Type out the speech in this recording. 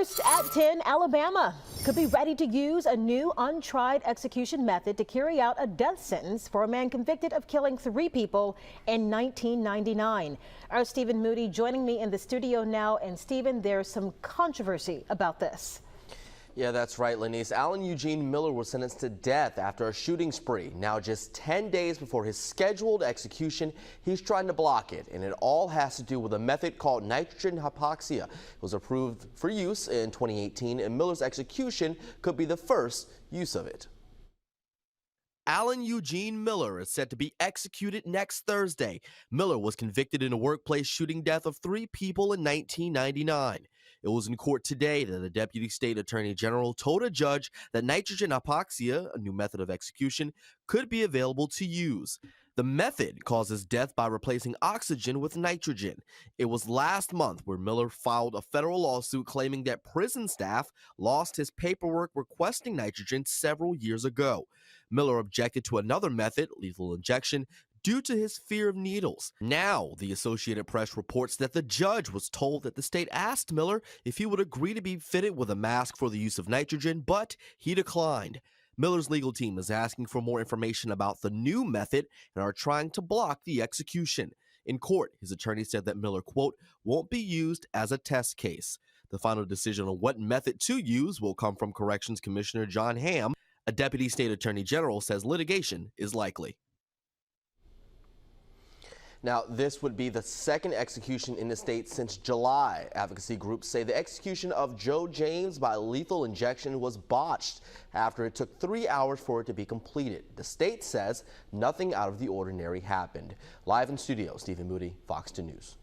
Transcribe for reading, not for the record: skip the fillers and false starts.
First at 10, Alabama could be ready to use a new untried execution method to carry out a death sentence for a man convicted of killing 3 people in 1999. Our Stephen Moody joining me in the studio now. And Stephen, there's some controversy about this. Yeah, that's right, Lenise. Alan Eugene Miller was sentenced to death after a shooting spree. Now, just 10 days before his scheduled execution, he's trying to block it. And it all has to do with a method called nitrogen hypoxia. It was approved for use in 2018, and Miller's execution could be the first use of it. Alan Eugene Miller is set to be executed next Thursday. Miller was convicted in a workplace shooting death of 3 people in 1999. It was in court today that the Deputy State Attorney General told a judge that nitrogen hypoxia, a new method of execution, could be available to use. The method causes death by replacing oxygen with nitrogen. It was last month where Miller filed a federal lawsuit claiming that prison staff lost his paperwork requesting nitrogen several years ago. Miller objected to another method, lethal injection, due to his fear of needles. Now, the Associated Press reports that the judge was told that the state asked Miller if he would agree to be fitted with a mask for the use of nitrogen, but he declined. Miller's legal team is asking for more information about the new method and are trying to block the execution. In court, his attorney said that Miller, quote, won't be used as a test case. The final decision on what method to use will come from Corrections Commissioner John Hamm. A deputy state attorney general says litigation is likely. Now, this would be the second execution in the state since July. Advocacy groups say the execution of Joe James by lethal injection was botched after it took 3 hours for it to be completed. The state says nothing out of the ordinary happened. Live in studio, Stephen Moody, Fox 2 News.